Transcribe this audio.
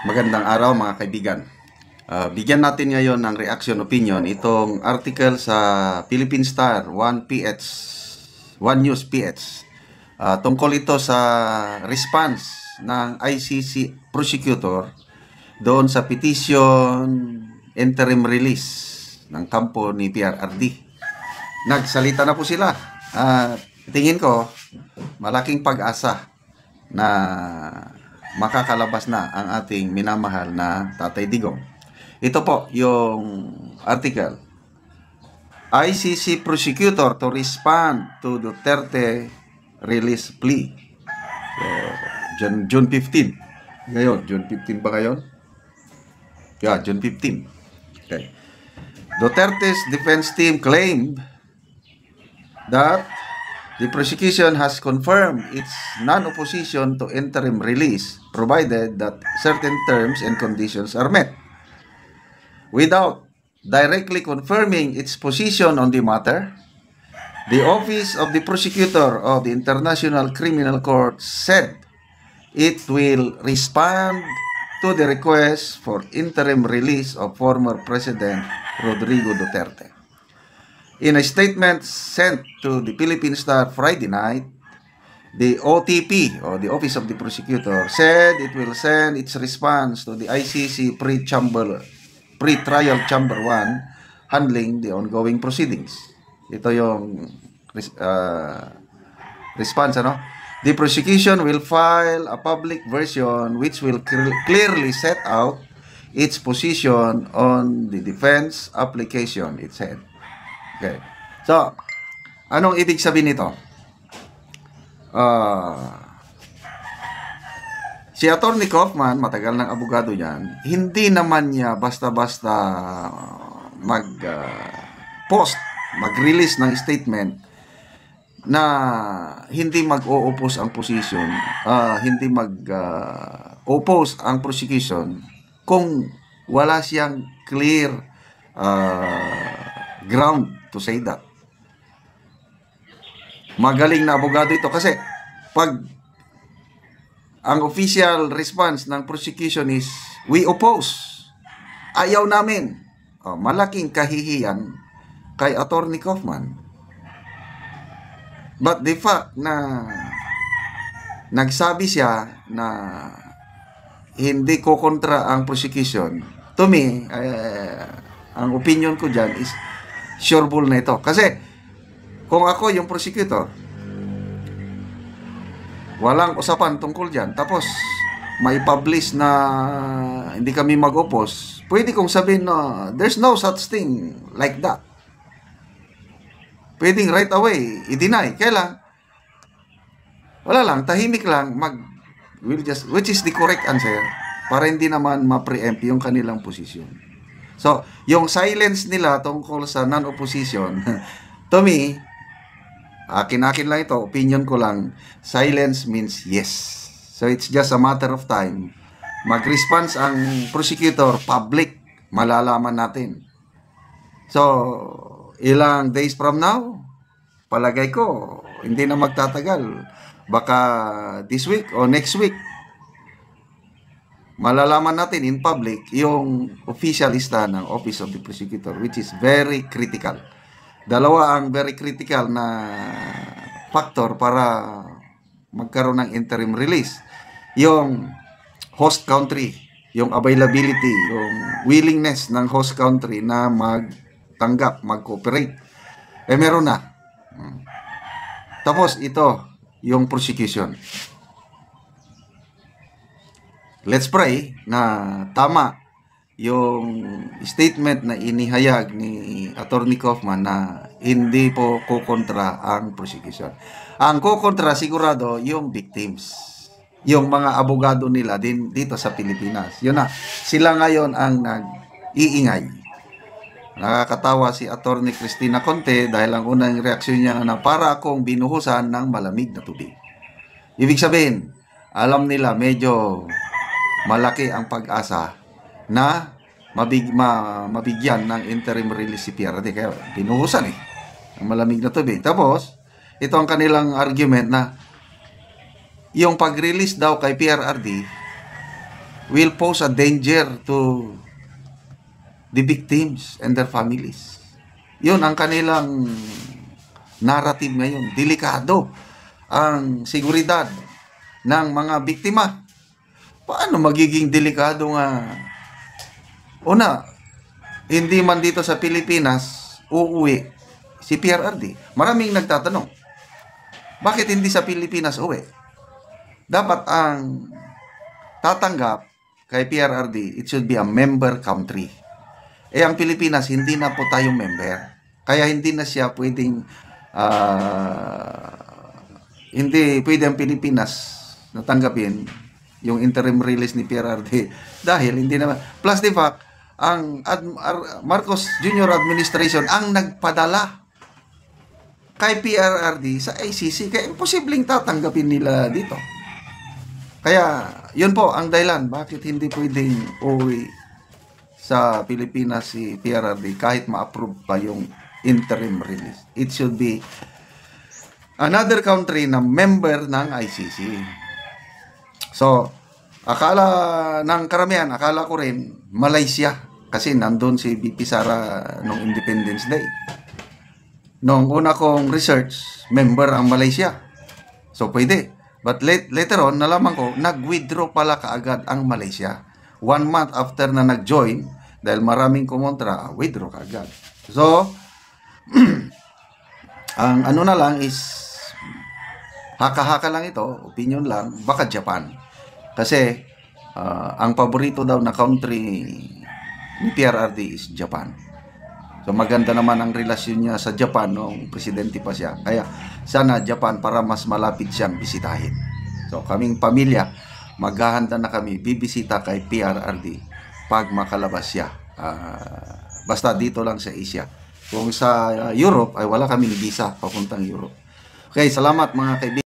Magandang araw mga kaibigan. Bigyan natin ngayon ng reaction opinion itong article sa Philippine Star 1PH, 1 News PH. Tungkol ito sa response ng ICC prosecutor doon sa petition interim release ng kampo ni PRRD. Nagsalita na po sila. Tingin ko malaking pag-asa na makakalabas na ang ating minamahal na Tatay Digong. Ito po yung article. ICC prosecutor to respond to Duterte release plea. So, June 15. Ngayon, June 15 ba ngayon? Yeah, June 15. Okay. Duterte's defense team claimed that the prosecution has confirmed its non-opposition to interim release provided that certain terms and conditions are met. Without directly confirming its position on the matter, the Office of the Prosecutor of the International Criminal Court said it will respond to the request for interim release of former President Rodrigo Duterte. In a statement sent to the Philippine Star Friday night, the OTP, or the Office of the Prosecutor, said it will send its response to the ICC pre-trial Chamber 1 handling the ongoing proceedings. Ito yung response, ano? The prosecution will file a public version which will clearly set out its position on the defense application, it said. Okay. So, anong ibig sabihin nito? Si Atty. Kaufman, matagal ng abogado yan, hindi naman niya basta-basta mag-release ng statement na hindi mag-o-oppose ang position, hindi mag-oppose ang prosecution kung wala siyang clear ground to say that. Magaling na abogado ito kasi pag ang official response ng prosecution is we oppose, ayaw namin, malaking kahihiyan kay Atty. Kaufman. But the fact na nagsabi siya na hindi ko kontra ang prosecution, to me, ang opinion ko dyan is sureball na ito. Kasi, kung ako yung prosecutor, walang usapan tungkol dyan, tapos may publish na hindi kami mag-oppose, pwede kong sabihin na there's no such thing like that. Pwedeng right away, i-deny. Kaya lang, wala lang, tahimik lang, which is the correct answer, para hindi naman ma-preempt yung kanilang posisyon. So, yung silence nila tungkol sa non-opposition, to me, akin lang ito, opinion ko lang, silence means yes. So, it's just a matter of time. Mag-response ang prosecutor, public, malalaman natin. So, ilang days from now, palagay ko, hindi na magtatagal. Baka this week o next week, malalaman natin in public yung official lista ng Office of the Prosecutor, which is very critical. Dalawa ang very critical na factor para magkaroon ng interim release. Yung host country, yung availability, yung willingness ng host country na magtanggap, mag-cooperate. Meron na. Tapos ito, yung prosecution. Let's pray na tama yung statement na inihayag ni Atty. Kaufman na hindi po kukontra ang prosecution. Ang kukontra sigurado yung victims, yung mga abogado nila din dito sa Pilipinas. Yun na, sila ngayon ang nag-iingay. Nakakatawa si Atty. Cristina Conte dahil ang unang reaksyon niya na para akong binuhusan ng malamig na tubig. Ibig sabihin, alam nila medyo malaki ang pag-asa na mabigyan ng interim release si PRRD. Kaya binuhusan ang malamig na tubig. Tapos, ito ang kanilang argument na yung pag-release daw kay PRRD will pose a danger to the victims and their families. Yun ang kanilang narrative ngayon. Delikado ang seguridad ng mga biktima. Paano magiging delikado nga? Una, hindi man dito sa Pilipinas uuwi si PRRD. Maraming nagtatanong, bakit hindi sa Pilipinas uwi? Dapat ang tatanggap kay PRRD, it should be a member country. Ang Pilipinas, hindi na po tayong member. Kaya hindi na siya pwedeng, hindi pwede ang Pilipinas natanggapin yung interim release ni PRRD. Dahil hindi naman. Plus the fact, ang Marcos Jr. administration ang nagpadala kay PRRD sa ICC. Kaya imposibleng tatanggapin nila dito. Kaya, yun po ang dahilan bakit hindi pwedeng uwi sa Pilipinas si PRRD kahit ma-approve pa yung interim release. It should be another country na member ng ICC. So, akala ng karamihan, akala ko rin Malaysia kasi nandun si BP Sara nung Independence Day. Nung una kong research, member ang Malaysia. So, pwede. But later on, nalaman ko, nag-withdraw pala kaagad ang Malaysia. 1 month after na nag-join, dahil maraming kumontra, withdraw kaagad. So, ang ano na lang is, haka-haka lang ito, opinion lang, baka Japan. Kasi, ang paborito daw na country ni PRRD is Japan. So, maganda naman ang relasyon niya sa Japan nung presidente pa siya. Kaya, sana Japan para mas malapit siyang bisitahin. So, kaming pamilya, maghahanda na kami, bibisita kay PRRD pag makalabas siya. Basta dito lang sa Asia. Kung sa Europe, ay wala kaming visa papuntang Europe. Okay, salamat mga kaibigan.